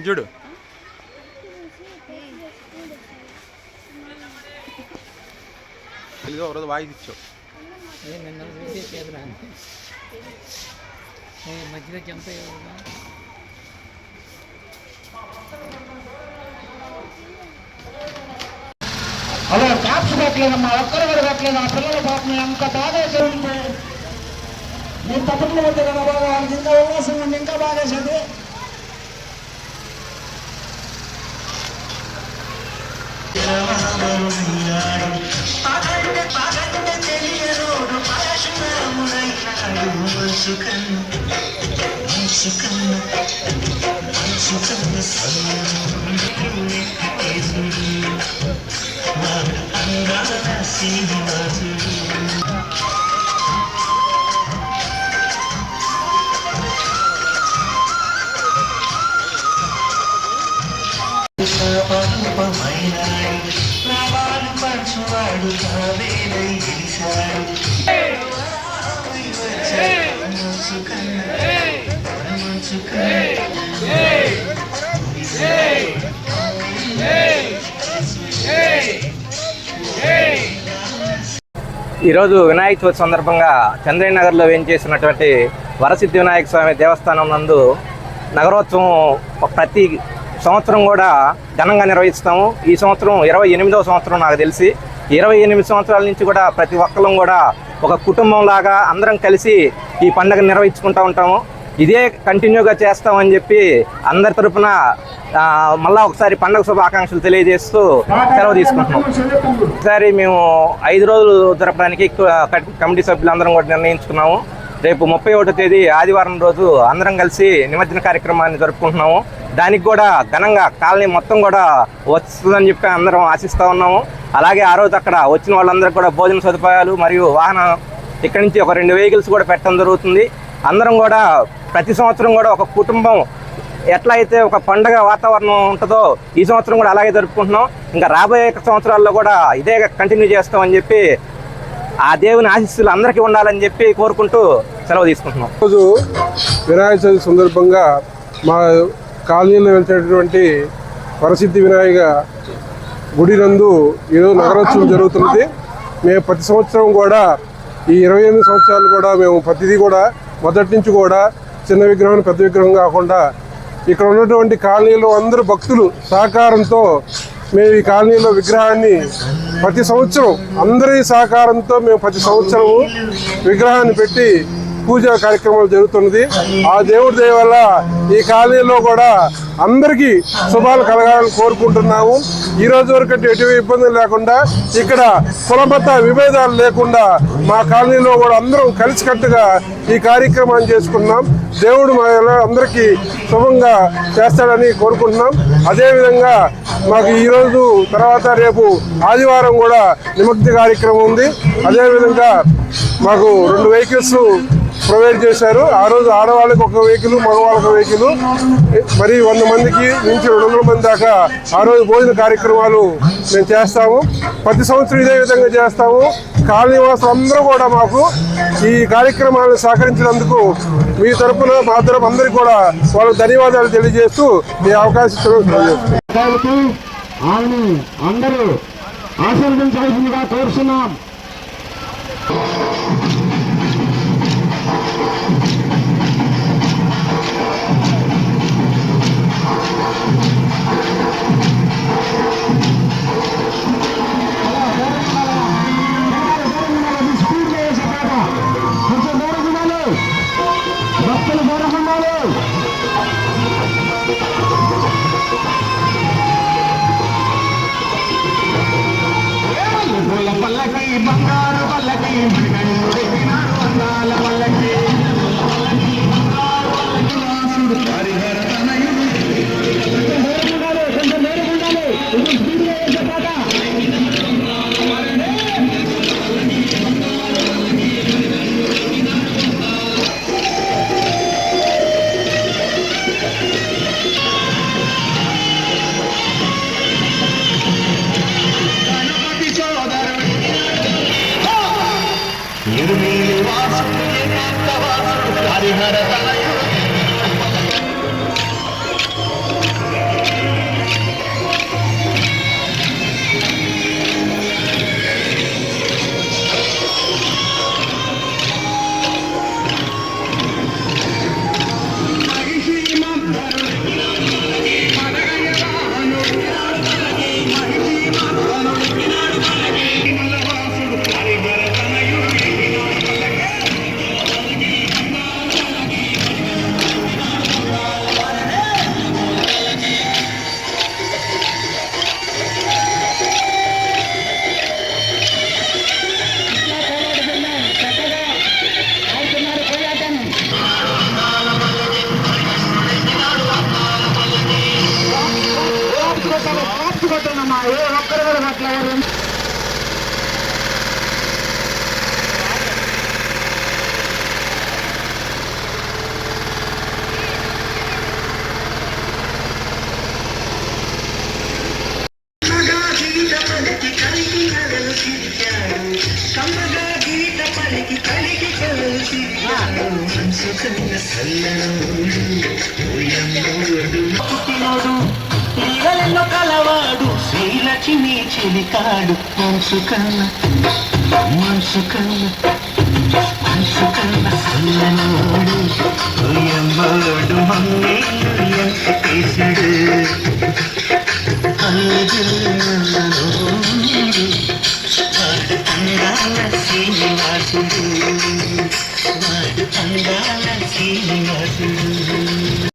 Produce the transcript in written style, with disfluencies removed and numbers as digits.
చూడు ఇదిగో ఒక రోజు వాయిస్ ఇచ్చావు మధ్యలో జంప్ అయ్యేవాళ్ళ అలా క్యాప్స్ పెట్టలేదమ్మా, ఒక్కరు కూడా పెట్టలేదు. ఆ పిల్లల పాపం ఎంత బాగా చేయండి. మీరు తప్పట్లు పడితే కదా బాగా వాళ్ళకి ఇంకా అవకాశం ఉంది, ఇంకా బాగా చేది. ఈరోజు వినాయక చవితి సందర్భంగా చంద్రయ్య నగర్లో వేయించేసినటువంటి వరసిద్ధి వినాయక స్వామి దేవస్థానం నందు నగరోత్సవం ప్రతి సంవత్సరం కూడా ఘనంగా నిర్వహిస్తాము. ఈ సంవత్సరం 28వ సంవత్సరం నాకు తెలిసి. 28 సంవత్సరాల నుంచి కూడా ప్రతి ఒక్కరం కూడా ఒక కుటుంబంలాగా అందరం కలిసి ఈ పండుగ నిర్వహించుకుంటూ ఉంటాము. ఇదే కంటిన్యూగా చేస్తామని చెప్పి అందరి తరఫున మళ్ళా ఒకసారి పండుగ శుభాకాంక్షలు తెలియజేస్తూ సెలవు తీసుకుంటున్నాం. ఈసారి మేము 5 రోజులు జరపడానికి కమిటీ సభ్యులందరం కూడా నిర్ణయించుకున్నాము. రేపు 31వ తేదీ ఆదివారం రోజు అందరం కలిసి నిమజ్జన కార్యక్రమాన్ని జరుపుకుంటున్నాము. దానికి కూడా ఘనంగా కాలనీ మొత్తం కూడా వస్తుందని చెప్పి అందరం ఆశిస్తూ ఉన్నాము. అలాగే ఆ రోజు అక్కడ వచ్చిన వాళ్ళందరికీ కూడా భోజన సదుపాయాలు మరియు వాహనం ఇక్కడి నుంచి ఒక 2 వెహికల్స్ కూడా పెట్టడం జరుగుతుంది. అందరం కూడా ప్రతి సంవత్సరం కూడా ఒక కుటుంబం ఎట్లా అయితే ఒక పండగ వాతావరణం ఉంటుందో ఈ సంవత్సరం కూడా అలాగే జరుపుకుంటున్నాం. ఇంకా రాబోయే సంవత్సరాల్లో కూడా ఇదే కంటిన్యూ చేస్తామని చెప్పి ఆ దేవుని ఆశీస్సులు అందరికీ ఉండాలని చెప్పి కోరుకుంటూ సెలవు తీసుకుంటున్నాం. రోజు వినాయక చవితి సందర్భంగా మా కాలనీలో వెళ్తున్నటువంటి వరసిద్ధి వినాయక గుడి నందు ఈరోజు నగరోత్సవం జరుగుతున్నది. మేము ప్రతి సంవత్సరం కూడా ఈ 28 సంవత్సరాలు కూడా మేము ప్రతిదీ కూడా మొదటి నుంచి కూడా చిన్న విగ్రహం పెద్ద విగ్రహం కాకుండా ఇక్కడ ఉన్నటువంటి కాలనీలో అందరూ భక్తులు సహకారంతో మేము ఈ కాలనీలో విగ్రహాన్ని ప్రతి సంవత్సరం అందరి సహకారంతో మేము ప్రతి సంవత్సరము విగ్రహాన్ని పెట్టి పూజా కార్యక్రమాలు జరుగుతున్నది. ఆ దేవుడి దయ వల్ల ఈ కాలనీలో కూడా అందరికీ శుభాలు కలగాలని కోరుకుంటున్నాము. ఈ రోజు వరకు ఎటువంటి ఇబ్బందులు లేకుండా ఇక్కడ కులమత విభేదాలు లేకుండా మా కాలనీలో కూడా అందరం కలిసికట్టుగా ఈ కార్యక్రమాన్ని చేసుకున్నాం. దేవుడు మా అందరికీ శుభంగా చేస్తాడని కోరుకుంటున్నాం. అదేవిధంగా మాకు ఈరోజు తర్వాత రేపు ఆదివారం కూడా నిమజ్జన కార్యక్రమం ఉంది. అదేవిధంగా మాకు 2 వెహికల్స్ ప్రొవైడ్ చేశారు. ఆ రోజు ఆడవాళ్ళకి ఒక వెహికల్, మగవాళ్ళకి ఒక వెహికల్, మరి 100 మందికి నుంచి 200 మంది దాకా ఆ రోజు భోజన కార్యక్రమాలు మేము చేస్తాము. ప్రతి సంవత్సరం ఇదే విధంగా చేస్తాము. కాలనీ వాసులు అందరూ కూడా మాకు ఈ కార్యక్రమాలను సహకరించినందుకు మీ తరఫున మా తరఫు అందరికీ కూడా వాళ్ళకి ధన్యవాదాలు తెలియజేస్తూ ఈ అవకాశం అందరూ ఆశీర్వదించాల్సిందిగా కోరుతున్నాం. పల్లకి బంగారు పల్లకి పుట్టినోడు లీలెన్నో కలవాడు శ్రీలక్ష్మి చిలికాడు మనసు కన్నా సల్లనోడు ఎమ్మడు మమ్మేలు ఎంత చేశాడు వాడు అందాల శ్రీనివాసుడు